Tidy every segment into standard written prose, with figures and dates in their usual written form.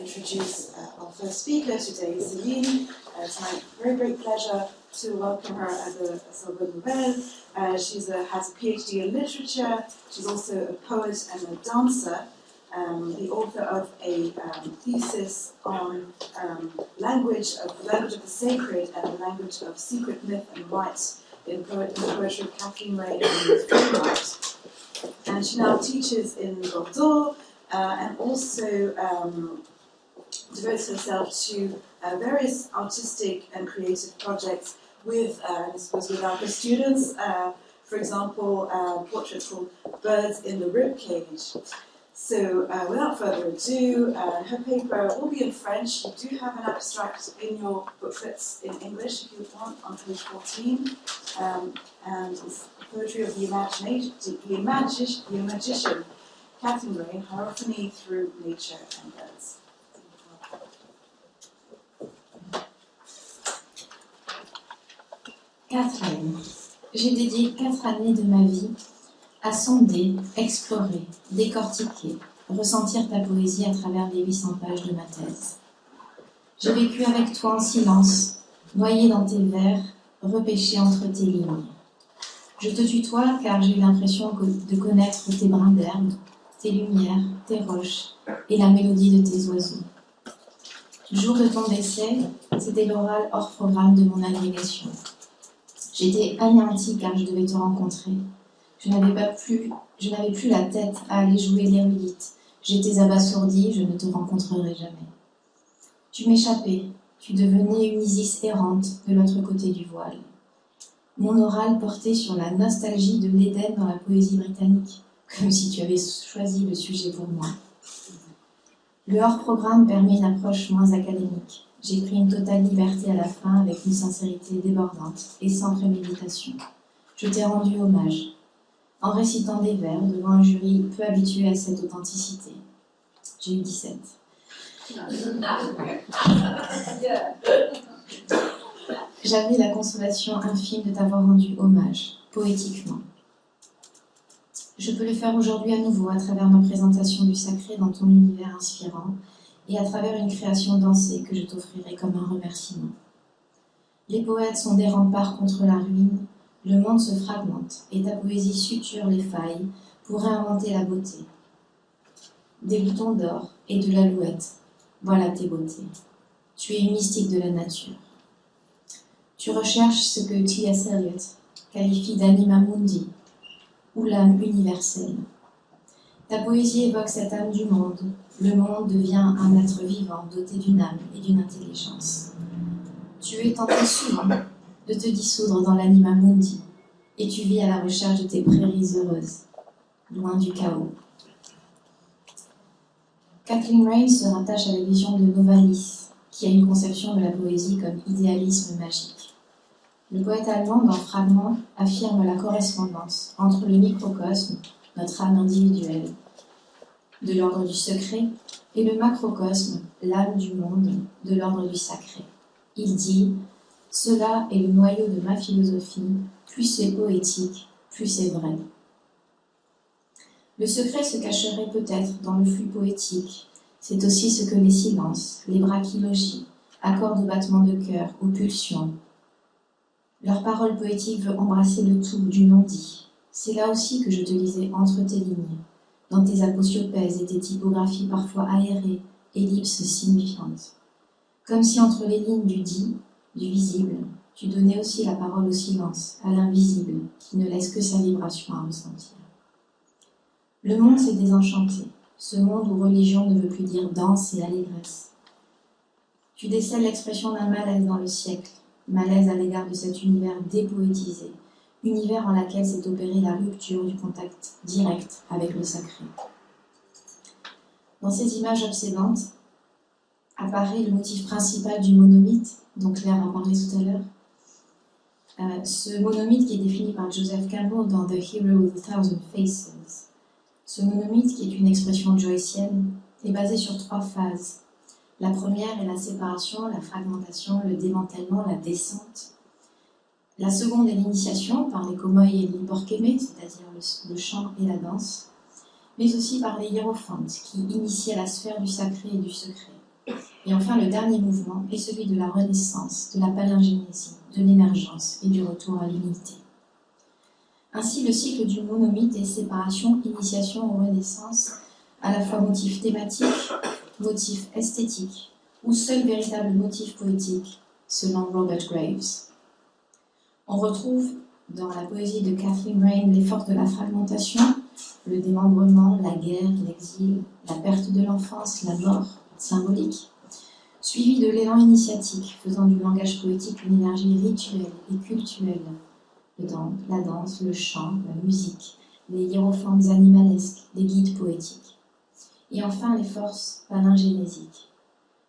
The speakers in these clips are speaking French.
introduce our first speaker today, Céline. It's my very great pleasure to welcome her as a bonne nouvelle. She has a PhD in literature. She's also a poet and a dancer, the author of a thesis on language of the sacred and the language of secret myth and rite in the poetry of Kathleen Raine and Playwright. And she now teaches in Bordeaux and also devotes herself to various artistic and creative projects with other students. For example, portraits called Birds in the Ribcage. So without further ado, her paper will be in French. You do have an abstract in your booklets in English if you want, on page 14. And it's poetry of the magician, Kathleen Raine, Hierophany through Nature and Birds. Kathleen, j'ai dédié 4 années de ma vie à sonder, explorer, décortiquer, ressentir ta poésie à travers les 800 pages de ma thèse. J'ai vécu avec toi en silence, noyé dans tes vers, repêché entre tes lignes. Je te tutoie car j'ai eu l'impression de connaître tes brins d'herbe, tes lumières, tes roches et la mélodie de tes oiseaux. Le jour de ton décès, c'était l'oral hors programme de mon agrégation. J'étais anéantie car je devais te rencontrer. Je n'avais plus la tête à aller jouer l'érudite. J'étais abasourdie, je ne te rencontrerai jamais. Tu m'échappais, tu devenais une Isis errante de l'autre côté du voile. Mon oral portait sur la nostalgie de l'Éden dans la poésie britannique, comme si tu avais choisi le sujet pour moi. Le hors-programme permet une approche moins académique. J'ai pris une totale liberté à la fin avec une sincérité débordante et sans préméditation. Je t'ai rendu hommage, en récitant des vers devant un jury peu habitué à cette authenticité. J'ai eu 17. J'avais la consolation infime de t'avoir rendu hommage, poétiquement. Je peux le faire aujourd'hui à nouveau à travers ma présentation du sacré dans ton univers inspirant et à travers une création dansée que je t'offrirai comme un remerciement. Les poètes sont des remparts contre la ruine, le monde se fragmente et ta poésie suture les failles pour réinventer la beauté. Des boutons d'or et de l'alouette, voilà tes beautés. Tu es une mystique de la nature. Tu recherches ce que T.S. Eliot qualifie d'anima mundi, ou l'âme universelle. Ta poésie évoque cette âme du monde. Le monde devient un être vivant doté d'une âme et d'une intelligence. Tu es tenté souvent de te dissoudre dans l'anima mundi et tu vis à la recherche de tes prairies heureuses, loin du chaos. Kathleen Raine se rattache à la vision de Novalis, qui a une conception de la poésie comme idéalisme magique. Le poète allemand, dans Fragments, affirme la correspondance entre le microcosme, notre âme individuelle, de l'ordre du secret, et le macrocosme, l'âme du monde, de l'ordre du sacré. Il dit « Cela est le noyau de ma philosophie, plus c'est poétique, plus c'est vrai. » Le secret se cacherait peut-être dans le flux poétique. C'est aussi ce que les silences, les brachylogies, accordent aux battements de cœur, aux pulsions. Leur parole poétique veut embrasser le tout du non-dit. C'est là aussi que je te lisais entre tes lignes, dans tes aposiophèses et tes typographies parfois aérées, ellipses signifiantes. Comme si entre les lignes du dit, du visible, tu donnais aussi la parole au silence, à l'invisible, qui ne laisse que sa vibration à ressentir. Le monde s'est désenchanté, ce monde où religion ne veut plus dire danse et allégresse. Tu décèles l'expression d'un malaise dans le siècle, malaise à l'égard de cet univers dépoétisé, univers en lequel s'est opérée la rupture du contact direct avec le sacré. Dans ces images obsédantes apparaît le motif principal du monomythe, dont Claire a parlé tout à l'heure. Ce monomythe qui est défini par Joseph Campbell dans The Hero with a Thousand Faces. Ce monomythe, qui est une expression joycienne, est basé sur 3 phases. La première est la séparation, la fragmentation, le démantèlement, la descente. La seconde est l'initiation par les Komoi et l'Iborkeme, c'est-à-dire le chant et la danse, mais aussi par les hiérophantes qui initiaient à la sphère du sacré et du secret. Et enfin, le dernier mouvement est celui de la renaissance, de la palingénésie, de l'émergence et du retour à l'unité. Ainsi, le cycle du monomythe est séparation, initiation ou renaissance, à la fois motif thématique, motif esthétique ou seul véritable motif poétique, selon Robert Graves. On retrouve dans la poésie de Kathleen Raine les forces de la fragmentation, le démembrement, la guerre, l'exil, la perte de l'enfance, la mort symbolique, suivi de l'élan initiatique, faisant du langage poétique une énergie rituelle et cultuelle. La danse, le chant, la musique, les hiérophantes animalesques, les guides poétiques. Et enfin les forces palingénésiques,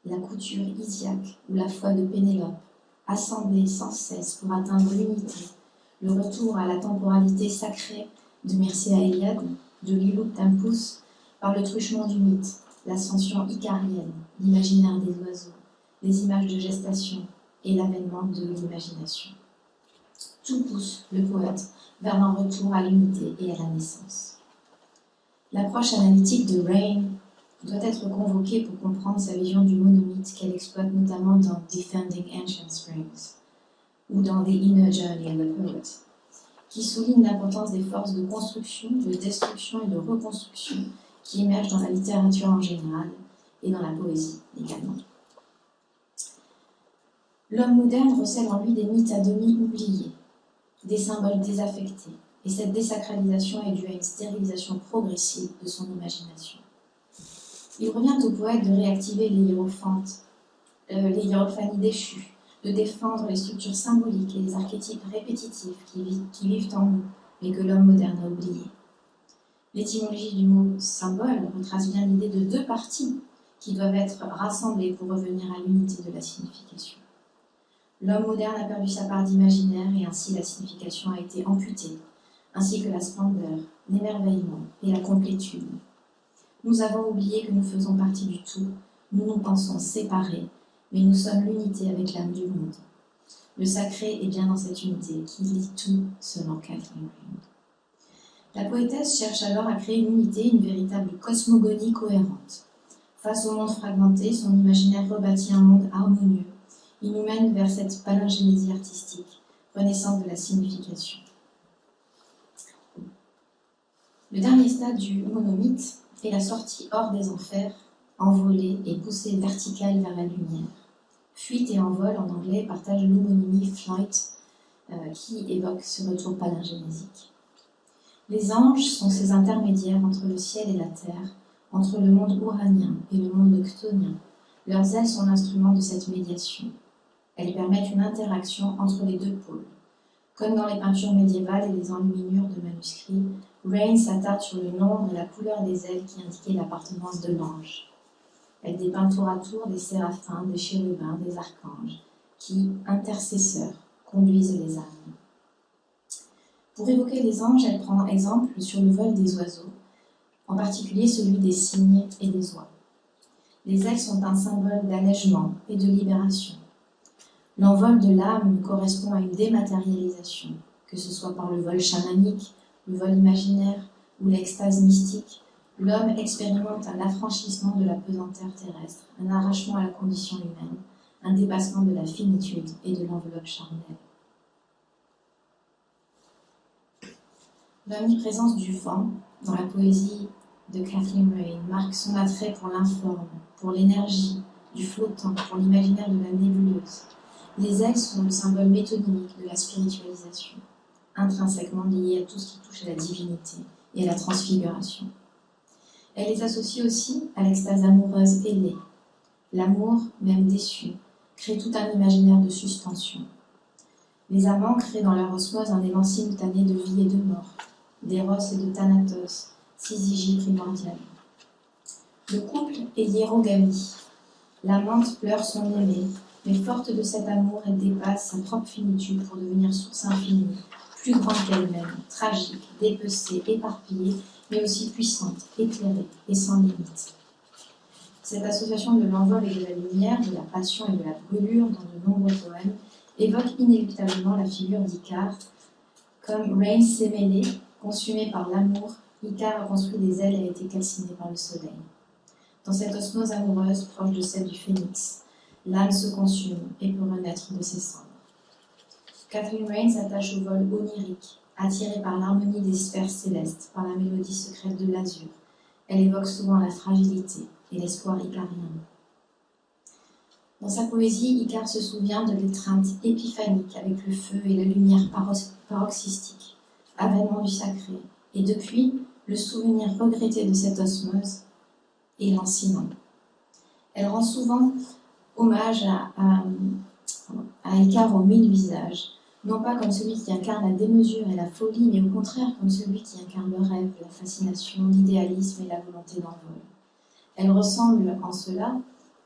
la couture isiaque ou la foi de Pénélope, assemblées sans cesse pour atteindre l'unité, le retour à la temporalité sacrée de Mircea Eliade, de Lilou Tempus, par le truchement du mythe, l'ascension icarienne, l'imaginaire des oiseaux, les images de gestation et l'avènement de l'imagination. Tout pousse le poète vers un retour à l'unité et à la naissance. L'approche analytique de Raine doit être convoquée pour comprendre sa vision du monomythe qu'elle exploite notamment dans Defending Ancient Springs ou dans The Inner Journey of the Poet, qui souligne l'importance des forces de construction, de destruction et de reconstruction qui émergent dans la littérature en général et dans la poésie également. L'homme moderne recèle en lui des mythes à demi oubliés, des symboles désaffectés, et cette désacralisation est due à une stérilisation progressive de son imagination. Il revient au poète de réactiver les hiérophanies déchues, de défendre les structures symboliques et les archétypes répétitifs qui vivent en nous, mais que l'homme moderne a oubliés. L'étymologie du mot symbole retrace bien l'idée de deux parties qui doivent être rassemblées pour revenir à l'unité de la signification. L'homme moderne a perdu sa part d'imaginaire et ainsi la signification a été amputée, ainsi que la splendeur, l'émerveillement et la complétude. Nous avons oublié que nous faisons partie du tout, nous nous pensons séparés, mais nous sommes l'unité avec l'âme du monde. Le sacré est bien dans cette unité qui lie tout selon Kathleen Raine. La poétesse cherche alors à créer une unité, une véritable cosmogonie cohérente. Face au monde fragmenté, son imaginaire rebâtit un monde harmonieux. Il nous mène vers cette palingénésie artistique, renaissance de la signification. Le dernier stade du monomythe est la sortie hors des enfers, envolée et poussée verticale vers la lumière. Fuite et envol en anglais partagent l'homonymie flight qui évoque ce retour palingénésique. Les anges sont ces intermédiaires entre le ciel et la terre, entre le monde ouranien et le monde chthonien. Leurs ailes sont l'instrument de cette médiation. Elles permettent une interaction entre les deux pôles. Comme dans les peintures médiévales et les enluminures de manuscrits, Raine s'attarde sur le nombre et la couleur des ailes qui indiquaient l'appartenance de l'ange. Elle dépeint tour à tour des séraphins, des chérubins, des archanges, qui, intercesseurs, conduisent les âmes. Pour évoquer les anges, elle prend exemple sur le vol des oiseaux, en particulier celui des cygnes et des oies. Les ailes sont un symbole d'allègement et de libération. L'envol de l'âme correspond à une dématérialisation, que ce soit par le vol chamanique, le vol imaginaire ou l'extase mystique. L'homme expérimente un affranchissement de la pesanteur terrestre, un arrachement à la condition humaine, un dépassement de la finitude et de l'enveloppe charnelle. L'omniprésence du vent dans la poésie de Kathleen Raine marque son attrait pour l'informe, pour l'énergie, du flottant, pour l'imaginaire de la nébuleuse. Les ailes sont le symbole métonymique de la spiritualisation, intrinsèquement lié à tout ce qui touche à la divinité et à la transfiguration. Elle les associe aussi à l'extase amoureuse ailée. L'amour, même déçu, crée tout un imaginaire de suspension. Les amants créent dans leur osmose un élan simultané de vie et de mort, d'éros et de thanatos, syzygie primordiale. Le couple est l'hiérogamie. L'amante pleure son aimé, mais forte de cet amour, elle dépasse sa propre finitude pour devenir source infinie, plus grande qu'elle-même, tragique, dépecée, éparpillée, mais aussi puissante, éclairée et sans limite. Cette association de l'envol et de la lumière, de la passion et de la brûlure dans de nombreux poèmes évoque inéluctablement la figure d'Icare. Comme Raine s'est mêlée, consumée par l'amour, Icare a construit des ailes et a été calciné par le soleil. Dans cette osmose amoureuse proche de celle du phénix, l'âme se consume et peut renaître de ses cendres. Kathleen Raine s'attache au vol onirique, attirée par l'harmonie des sphères célestes, par la mélodie secrète de l'azur. Elle évoque souvent la fragilité et l'espoir icarien. Dans sa poésie, Icare se souvient de l'étreinte épiphanique avec le feu et la lumière paroxystique, avènement du sacré, et depuis, le souvenir regretté de cette osmose est lancinant. Elle rend souvent hommage à Icare aux 1000 visages, non pas comme celui qui incarne la démesure et la folie, mais au contraire comme celui qui incarne le rêve, la fascination, l'idéalisme et la volonté d'envol. Elle ressemble en cela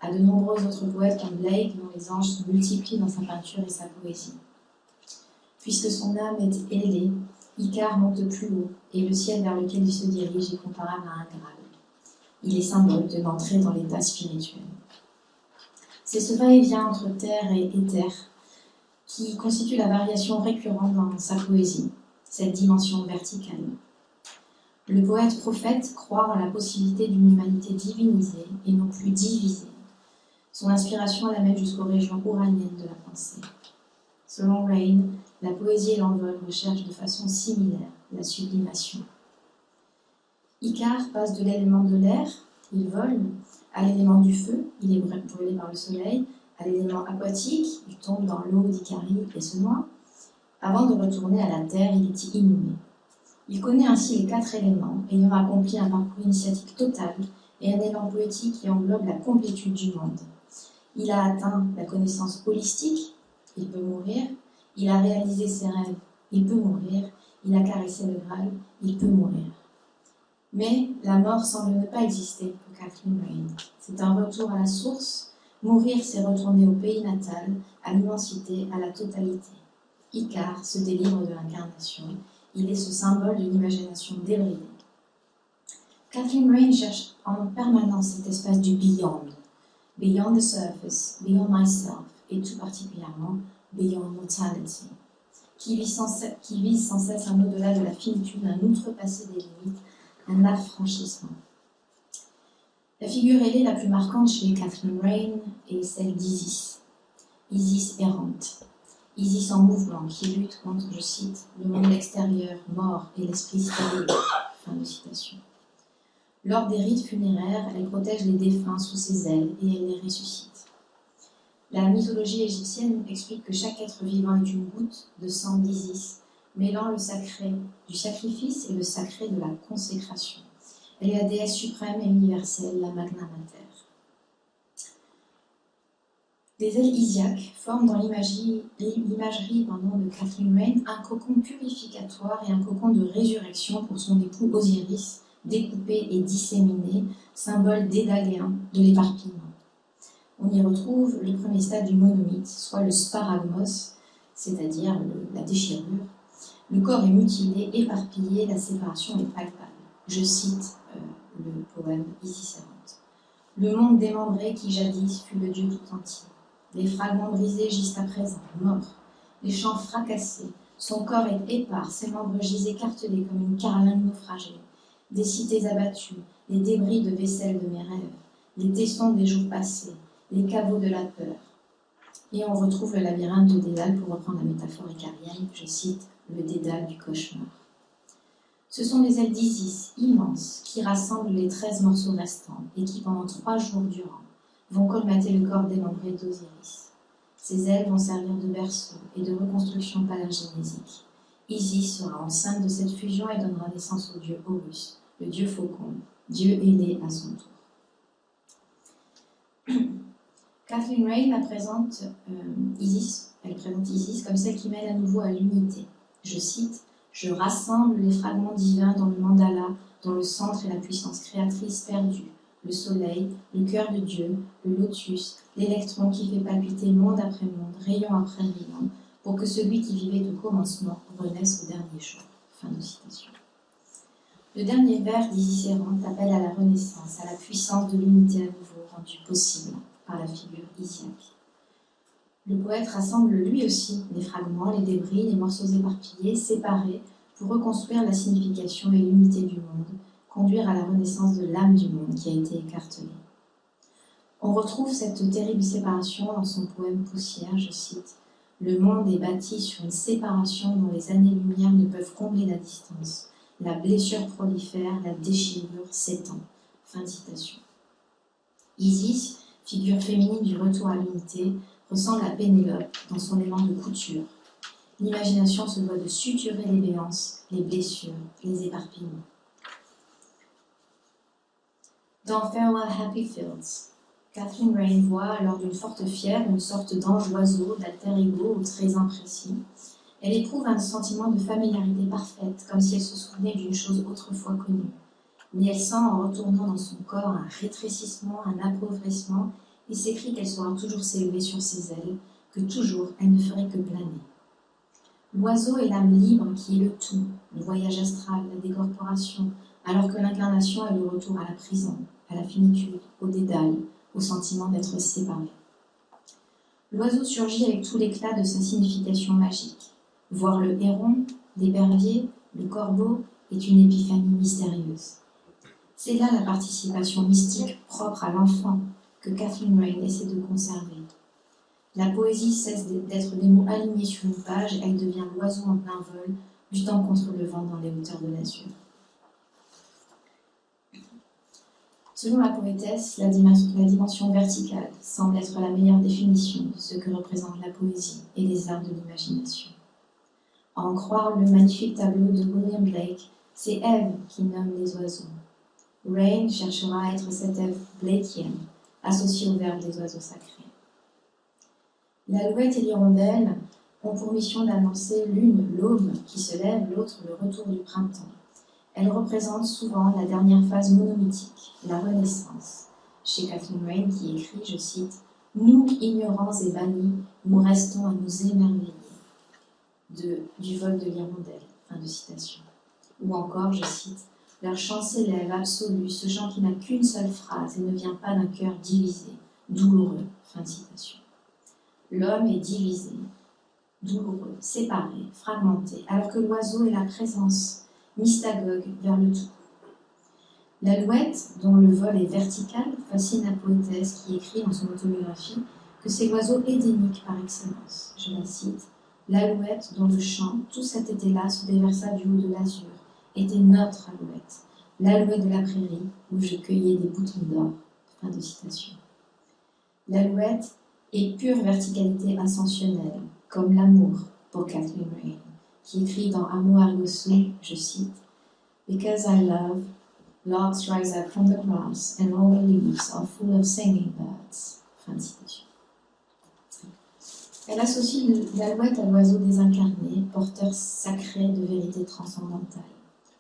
à de nombreux autres poètes comme Blake, dont les anges se multiplient dans sa peinture et sa poésie. Puisque son âme est élevée, Icare monte plus haut, et le ciel vers lequel il se dirige est comparable à un Graal. Il est symbole de l'entrée dans l'état spirituel. C'est ce va-et-vient entre terre et éther qui constitue la variation récurrente dans sa poésie, cette dimension verticale. Le poète-prophète croit en la possibilité d'une humanité divinisée et non plus divisée. Son inspiration l'amène jusqu'aux régions uraniennes de la pensée. Selon Raine, la poésie et l'envol recherchent de façon similaire la sublimation. Icare passe de l'élément de l'air, il vole, à l'élément du feu, il est brûlé par le soleil, à l'élément aquatique, il tombe dans l'eau d'Icarie et se noie. Avant de retourner à la terre, il est inhumé. Il connaît ainsi les 4 éléments, ayant accompli un parcours initiatique total et un élan poétique qui englobe la complétude du monde. Il a atteint la connaissance holistique, il peut mourir. Il a réalisé ses rêves, il peut mourir. Il a caressé le Graal, il peut mourir. Mais la mort semble ne pas exister pour Kathleen Raine. C'est un retour à la source. Mourir, c'est retourner au pays natal, à l'immensité, à la totalité. Icare se délivre de l'incarnation. Il est ce symbole d'une imagination débridée. Kathleen Raine cherche en permanence cet espace du beyond. Beyond the surface, beyond myself, et tout particulièrement beyond mortality, qui vise sans cesse un au-delà de la finitude, un outrepassé des limites, un affranchissement. La figure ailée la plus marquante chez Kathleen Raine est celle d'Isis. Isis errante. Isis en mouvement, qui lutte contre, je cite, le monde extérieur, mort et l'esprit stérile. Fin de citation. Lors des rites funéraires, elle protège les défunts sous ses ailes et elle les ressuscite. La mythologie égyptienne explique que chaque être vivant est une goutte de sang d'Isis, mêlant le sacré du sacrifice et le sacré de la consécration. Elle est la déesse suprême et universelle, la Magna Mater. Les ailes Isiaques forment dans l'imagerie de Kathleen Raine un cocon purificatoire et un cocon de résurrection pour son époux Osiris, découpé et disséminé, symbole dédaléen de l'éparpillement. On y retrouve le premier stade du monomythe, soit le sparagmos, c'est-à-dire la déchirure. Le corps est mutilé, éparpillé, la séparation est palpable. Je cite le poème Isis errante. Le monde démembré qui jadis fut le Dieu tout entier. Les fragments brisés gisent à présent, morts. Les champs fracassés, son corps est épars, ses membres gisent écartelés comme une carlingue naufragée. Des cités abattues, les débris de vaisselle de mes rêves, les tessons des jours passés, les caveaux de la peur. Et on retrouve le labyrinthe de Dédale, pour reprendre la métaphore icarienne, je cite, le Dédale du cauchemar. Ce sont les ailes d'Isis, immenses, qui rassemblent les 13 morceaux restants et qui, pendant 3 jours durant, vont colmater le corps démembré d'Osiris. Ces ailes vont servir de berceau et de reconstruction palingénésique. Isis sera enceinte de cette fusion et donnera naissance au dieu Horus, le dieu faucon, dieu ailé à son tour. Kathleen Raine présente Isis comme celle qui mène à nouveau à l'unité. Je cite, « Je rassemble les fragments divins dans le mandala, dont le centre est la puissance créatrice perdue, le soleil, le cœur de Dieu, le lotus, l'électron qui fait palpiter monde après monde, rayon après rayon, pour que celui qui vivait au commencement renaisse au dernier jour. » Fin de citation. Le dernier vers d'Isis errante appelle à la renaissance, à la puissance de l'unité à nouveau rendue possible par la figure isiaque. Le poète rassemble lui aussi les fragments, les débris, les morceaux éparpillés, séparés, pour reconstruire la signification et l'unité du monde, conduire à la renaissance de l'âme du monde qui a été écartelée. On retrouve cette terrible séparation dans son poème Poussière, je cite, « Le monde est bâti sur une séparation dont les années-lumière ne peuvent combler la distance. La blessure prolifère, la déchirure s'étend. » Fin de citation. Isis, figure féminine du retour à l'unité, ressemble à Pénélope dans son élan de couture. L'imagination se doit de suturer les béances, les blessures, les éparpillements. Dans Farewell Happy Fields, Catherine Raine voit, lors d'une forte fièvre, une sorte d'ange oiseau, d'alter ego ou très imprécis. Elle éprouve un sentiment de familiarité parfaite, comme si elle se souvenait d'une chose autrefois connue. Mais elle sent, en retournant dans son corps, un rétrécissement, un appauvrissement, et s'écrie qu'elle saura toujours s'élever sur ses ailes, que toujours elle ne ferait que planer. L'oiseau est l'âme libre qui est le tout, le voyage astral, la décorporation, alors que l'incarnation est le retour à la prison, à la finitude, au dédale, au sentiment d'être séparé. L'oiseau surgit avec tout l'éclat de sa signification magique. Voir le héron, l'épervier, le corbeau est une épiphanie mystérieuse. C'est là la participation mystique propre à l'enfant que Catherine Raine essaie de conserver. La poésie cesse d'être des mots alignés sur une page, elle devient l'oiseau en plein vol, luttant contre le vent dans les hauteurs de l'azur. Selon la poétesse, la dimension verticale semble être la meilleure définition de ce que représente la poésie et les arts de l'imagination. À en croire le magnifique tableau de William Blake, c'est Ève qui nomme les oiseaux. Raine cherchera à être cette Ève blakienne, associée au verbe des oiseaux sacrés. L'alouette et l'hirondelle ont pour mission d'annoncer l'une l'aube qui se lève, l'autre le retour du printemps. Elles représentent souvent la dernière phase monomythique, la renaissance. Chez Catherine Raine qui écrit, je cite, « Nous, ignorants et bannis, nous restons à nous émerveiller » du vol de l'hirondelle. Fin de citation. Ou encore, je cite, « Leur chant s'élève, absolu, ce chant qui n'a qu'une seule phrase et ne vient pas d'un cœur divisé, douloureux. » Fin de citation. L'homme est divisé, douloureux, séparé, fragmenté, alors que l'oiseau est la présence, mystagogue vers le tout. L'alouette, dont le vol est vertical, fascine la poétesse qui écrit dans son autobiographie que c'est l'oiseau édénique par excellence. Je la cite, « L'alouette dont le chant, tout cet été-là, se déversa du haut de l'azur, était notre alouette, l'alouette de la prairie où je cueillais des boutons d'or. » Fin de citation. L'alouette est pure verticalité ascensionnelle, comme l'amour pour Catherine Raine, qui écrit dans Amour Argosu, je cite, « Because I love, logs rise up from the grass and all the leaves are full of singing birds. » Fin de citation. Elle associe l'alouette à l'oiseau désincarné, porteur sacré de vérité transcendantale,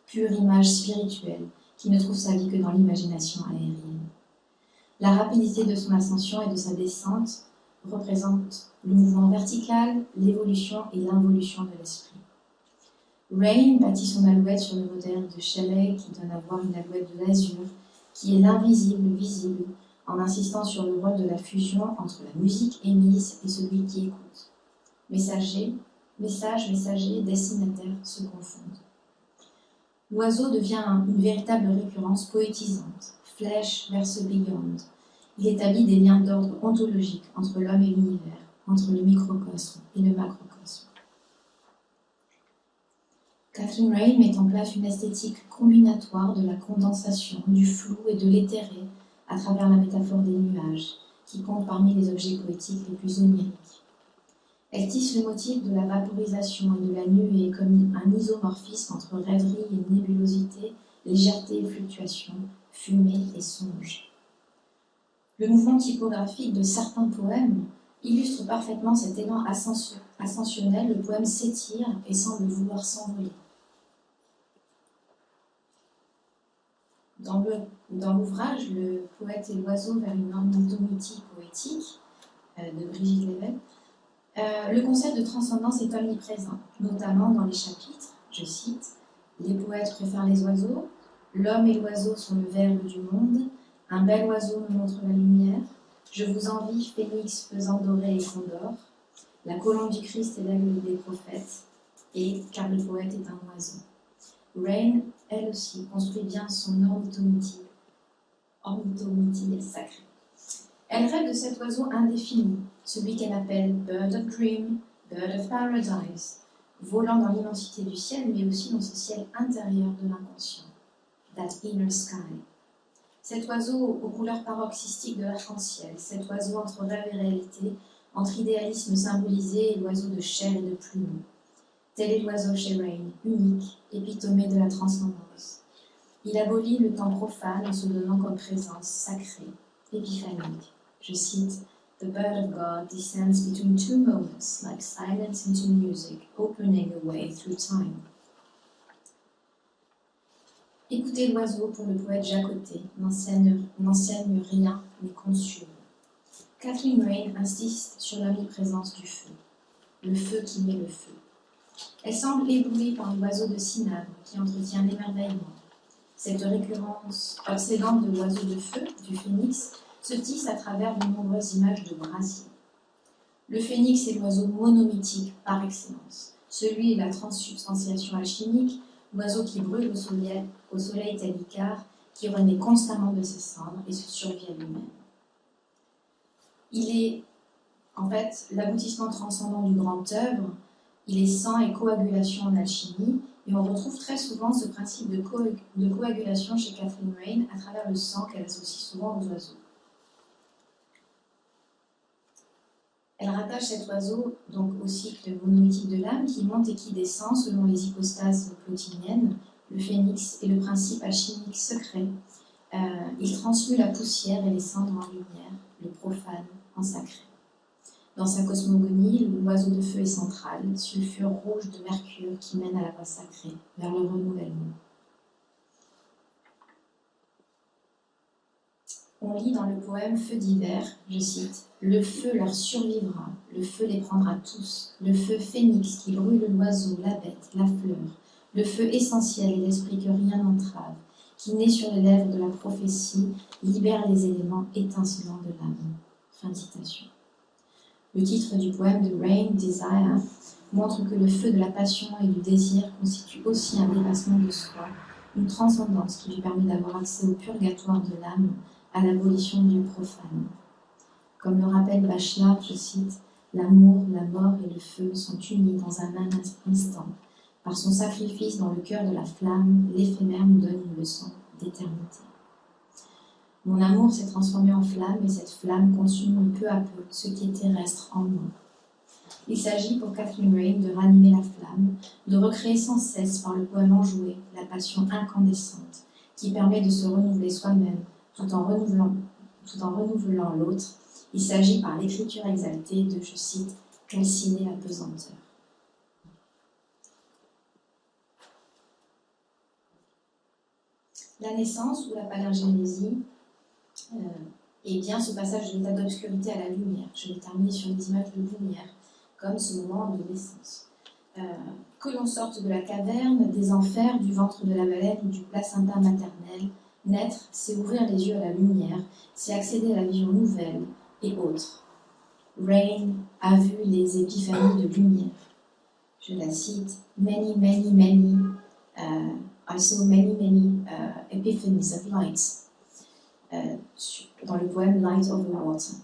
pure image spirituelle qui ne trouve sa vie que dans l'imagination aérienne. La rapidité de son ascension et de sa descente représente le mouvement vertical, l'évolution et l'involution de l'esprit. Raine bâtit son alouette sur le modèle de Shelley qui donne à voir une alouette de l'azur, qui est l'invisible visible, en insistant sur le rôle de la fusion entre la musique émise et celui qui écoute. Messager, message, messager, destinataire se confondent. L'oiseau devient une véritable récurrence poétisante, flèche vers ce beyond. Il établit des liens d'ordre ontologique entre l'homme et l'univers, entre le microcosme et le macrocosme. Catherine Raine met en place une esthétique combinatoire de la condensation, du flou et de l'éthéré à travers la métaphore des nuages, qui compte parmi les objets poétiques les plus oniriques. Elle tisse le motif de la vaporisation et de la nuée comme un isomorphisme entre rêverie et nébulosité, légèreté et fluctuation, fumée et songe. Le mouvement typographique de certains poèmes illustre parfaitement cet élan ascensionnel. Le poème s'étire et semble vouloir s'envoler. Dans l'ouvrage « Le poète et l'oiseau vers une ornithomythie poétique » de Brigitte Lévesque, le concept de transcendance est omniprésent, notamment dans les chapitres, je cite, « Les poètes préfèrent les oiseaux, l'homme et l'oiseau sont le verbe du monde, un bel oiseau me montre la lumière, je vous envie, phénix faisant doré et condor, la colombe du Christ est l'aigle des prophètes, et car le poète est un oiseau. » Raine, elle aussi, construit bien son ornithomythie sacrée. Elle rêve de cet oiseau indéfini, celui qu'elle appelle Bird of Dream, Bird of Paradise, volant dans l'immensité du ciel, mais aussi dans ce ciel intérieur de l'inconscient, that inner sky. Cet oiseau aux couleurs paroxystiques de l'arc-en-ciel, cet oiseau entre rêve et réalité, entre idéalisme symbolisé et l'oiseau de chair et de plume. Tel est l'oiseau chez Rain, unique, épitomé de la transcendance. Il abolit le temps profane en se donnant comme présence sacrée, épiphanique. Je cite, The bird of God descends between two moments, like silence into music, opening a way through time. Écoutez l'oiseau pour le poète Jacoté, n'enseigne rien, mais consume. Kathleen Rain insiste sur l'omniprésence du feu, le feu qui met le feu. Elle semble éblouie par l'oiseau de cinabre qui entretient l'émerveillement. Cette récurrence obsédante de l'oiseau de feu, du phénix, se tisse à travers de nombreuses images de brasier. Le phénix est l'oiseau monomythique par excellence, celui de la transsubstantiation alchimique, l'oiseau qui brûle au soleil tel Icare, qui renaît constamment de ses cendres et se survit à lui-même. Il est en fait l'aboutissement transcendant du grand œuvre, il est sang et coagulation en alchimie, et on retrouve très souvent ce principe de coagulation chez Kathleen Rain à travers le sang qu'elle associe souvent aux oiseaux. Elle rattache cet oiseau donc au cycle monomythique de l'âme qui monte et qui descend selon les hypostases plotiniennes, le phénix et le principe alchimique secret. Il transmue la poussière et les cendres en lumière, le profane en sacré. Dans sa cosmogonie, l'oiseau de feu est central, sulfure rouge de mercure qui mène à la voie sacrée, vers le renouvellement. On lit dans le poème Feu d'hiver, je cite, « Le feu leur survivra, le feu les prendra tous, le feu phénix qui brûle l'oiseau, la bête, la fleur, le feu essentiel et l'esprit que rien n'entrave, qui naît sur les lèvres de la prophétie, libère les éléments étincelants de l'âme. » Fin de citation. Le titre du poème de Rain, Desire, montre que le feu de la passion et du désir constitue aussi un dépassement de soi, une transcendance qui lui permet d'avoir accès au purgatoire de l'âme, à l'abolition du profane. Comme le rappelle Bachelard, je cite, « L'amour, la mort et le feu sont unis dans un même instant. Par son sacrifice dans le cœur de la flamme, l'éphémère nous donne une leçon d'éternité. Mon amour s'est transformé en flamme et cette flamme consume peu à peu ce qui est terrestre en moi. » Il s'agit pour Kathleen Rain de ranimer la flamme, de recréer sans cesse par le poème enjoué la passion incandescente qui permet de se renouveler soi-même tout en renouvelant l'autre. Il s'agit par l'écriture exaltée de, je cite, « calciner la pesanteur ». La naissance ou la palingénésie est bien ce passage de l'état d'obscurité à la lumière. Je vais terminer sur des images de lumière, comme ce moment de naissance. Que l'on sorte de la caverne, des enfers, du ventre de la baleine ou du placenta maternel, naître, c'est ouvrir les yeux à la lumière, c'est accéder à la vision nouvelle et autre. Rain a vu les épiphanies de lumière. Je la cite, « Many, many, many, I saw many, many epiphanies of light » dans le poème Light over Water.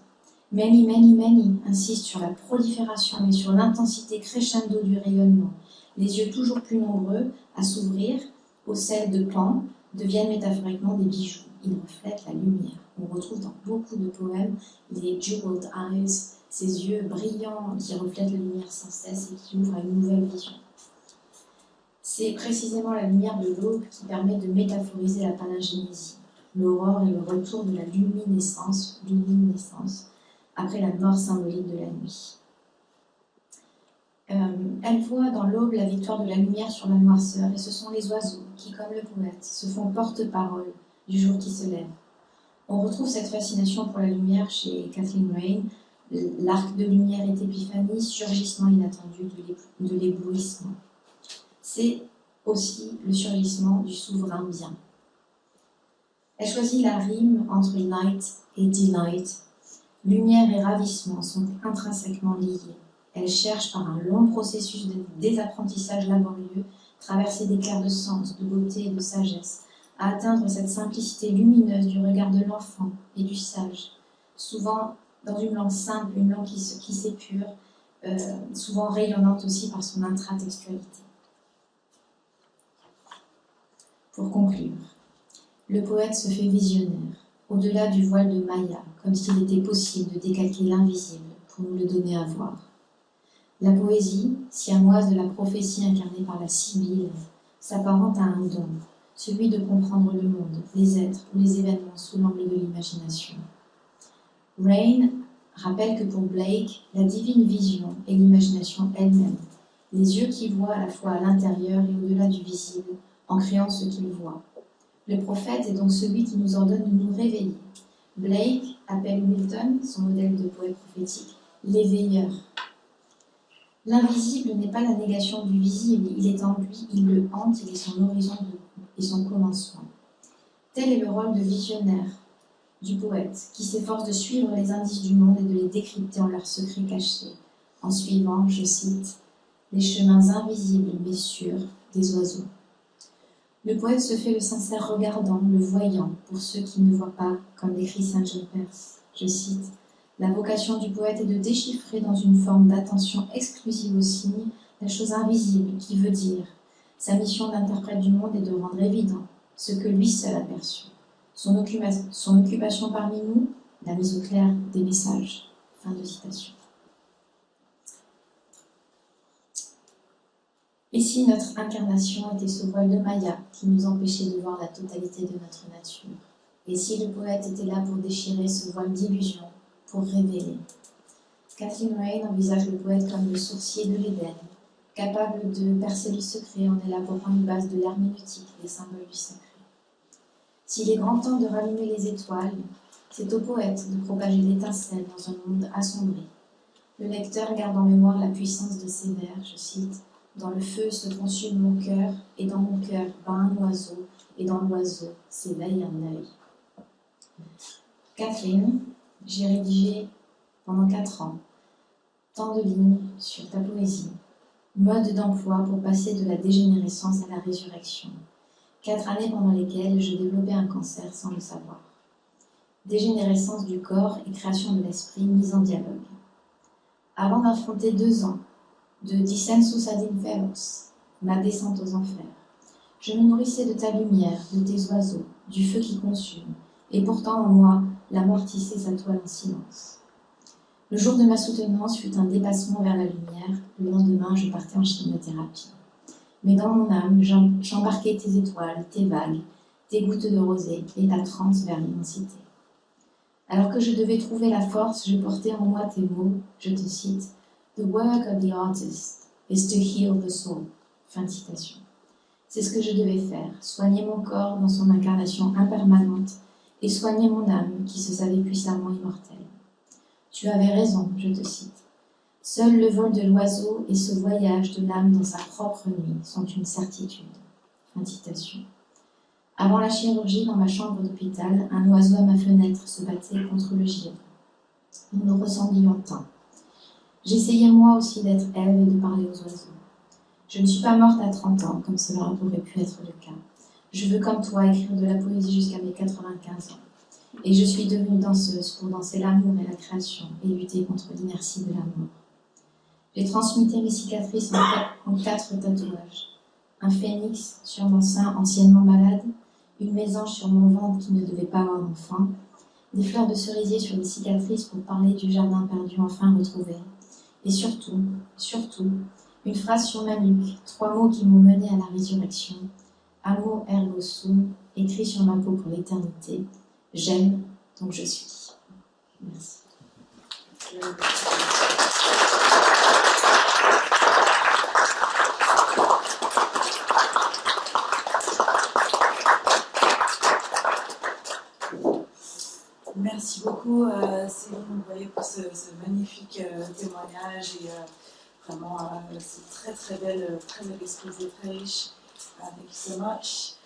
Many, many, many insiste sur la prolifération et sur l'intensité crescendo du rayonnement. Les yeux toujours plus nombreux à s'ouvrir au sel de Pan deviennent métaphoriquement des bijoux. Ils reflètent la lumière. On retrouve dans beaucoup de poèmes les jeweled eyes, ces yeux brillants qui reflètent la lumière sans cesse et qui ouvrent à une nouvelle vision. C'est précisément la lumière de l'aube qui permet de métaphoriser la palingénésie, l'aurore et le retour de la luminescence après la mort symbolique de la nuit. Elle voit dans l'aube la victoire de la lumière sur la noirceur, et ce sont les oiseaux qui, comme le poète, se font porte-parole du jour qui se lève. On retrouve cette fascination pour la lumière chez Kathleen Rain, l'arc de lumière et épiphanie, surgissement inattendu de l'éblouissement. C'est aussi le surgissement du souverain bien. Elle choisit la rime entre light et delight. Lumière et ravissement sont intrinsèquement liés. Elle cherche par un long processus de désapprentissage laborieux, traversé d'éclairs de sens, de beauté et de sagesse, à atteindre cette simplicité lumineuse du regard de l'enfant et du sage, souvent dans une langue simple, une langue qui s'épure, souvent rayonnante aussi par son intratextualité. Pour conclure, le poète se fait visionnaire, au-delà du voile de Maya, comme s'il était possible de décalquer l'invisible pour nous le donner à voir. La poésie, siamoise de la prophétie incarnée par la Sibylle, s'apparente à un don, celui de comprendre le monde, les êtres ou les événements sous l'angle de l'imagination. Rain rappelle que pour Blake, la divine vision est l'imagination elle-même, les yeux qui voient à la fois à l'intérieur et au-delà du visible, en créant ce qu'ils voient. Le prophète est donc celui qui nous ordonne de nous réveiller. Blake appelle Milton, son modèle de poète prophétique, l'éveilleur. L'invisible n'est pas la négation du visible, il est en lui, il le hante, il est son horizon et son commencement. Tel est le rôle de visionnaire du poète, qui s'efforce de suivre les indices du monde et de les décrypter en leurs secrets cachés, en suivant, je cite, « les chemins invisibles mais sûrs des oiseaux ». Le poète se fait le sincère regardant, le voyant, pour ceux qui ne voient pas, comme l'écrit Saint John Perse. Je cite, « La vocation du poète est de déchiffrer dans une forme d'attention exclusive aux signes la chose invisible qui veut dire. Sa mission d'interprète du monde est de rendre évident ce que lui seul aperçut. Son occupation parmi nous, la mise au clair des messages. » Fin de citation. Et si notre incarnation était ce voile de Maya qui nous empêchait de voir la totalité de notre nature? Et si le poète était là pour déchirer ce voile d'illusion, pour révéler? Kathleen Rain envisage le poète comme le sourcier de l'Éden, capable de percer le secret en élaborant une base de l'herméneutique, des symboles du sacré. S'il est grand temps de rallumer les étoiles, c'est au poète de propager l'étincelle dans un monde assombri. Le lecteur garde en mémoire la puissance de ces vers, je cite, « Dans le feu se consume mon cœur, et dans mon cœur bat un oiseau, et dans l'oiseau s'éveille un œil. » Catherine, j'ai rédigé pendant 4 ans tant de lignes sur ta poésie, mode d'emploi pour passer de la dégénérescence à la résurrection. 4 années pendant lesquelles je développais un cancer sans le savoir. Dégénérescence du corps et création de l'esprit mise en dialogue. Avant d'affronter 2 ans de Descensus ad inferos, ma descente aux enfers, je me nourrissais de ta lumière, de tes oiseaux, du feu qui consume, et pourtant en moi, la mort tissait sa toile en silence. Le jour de ma soutenance fut un dépassement vers la lumière, le lendemain je partais en chimiothérapie. Mais dans mon âme, j'embarquais tes étoiles, tes vagues, tes gouttes de rosée et ta transe vers l'immensité. Alors que je devais trouver la force, je portais en moi tes mots, je te cite, « The work of the artist is to heal the soul ». Fin de citation. C'est ce que je devais faire, soigner mon corps dans son incarnation impermanente et soigner mon âme qui se savait puissamment immortelle. Tu avais raison, je te cite. Seul le vol de l'oiseau et ce voyage de l'âme dans sa propre nuit sont une certitude. Fin de citation. Avant la chirurgie, dans ma chambre d'hôpital, un oiseau à ma fenêtre se battait contre le givre. Nous nous ressemblions tant. J'essayais moi aussi d'être Ève et de parler aux oiseaux. Je ne suis pas morte à 30 ans, comme cela aurait pu être le cas. Je veux, comme toi, écrire de la poésie jusqu'à mes 95 ans. Et je suis devenue danseuse pour danser l'amour et la création et lutter contre l'inertie de l'amour. J'ai transmuté mes cicatrices en 4 tatouages. Un phénix sur mon sein anciennement malade, une mésange sur mon ventre qui ne devait pas avoir d'enfant, des fleurs de cerisier sur les cicatrices pour parler du jardin perdu enfin retrouvé, et surtout, une phrase sur ma nuque, 3 mots qui m'ont mené à la résurrection, Amor ergo sum, écrit sur ma peau pour l'éternité, j'aime, donc je suis. Merci. Merci beaucoup, Céline, vous voyez, pour ce magnifique témoignage et vraiment ce très bel exposé, très riche. Thank you so much.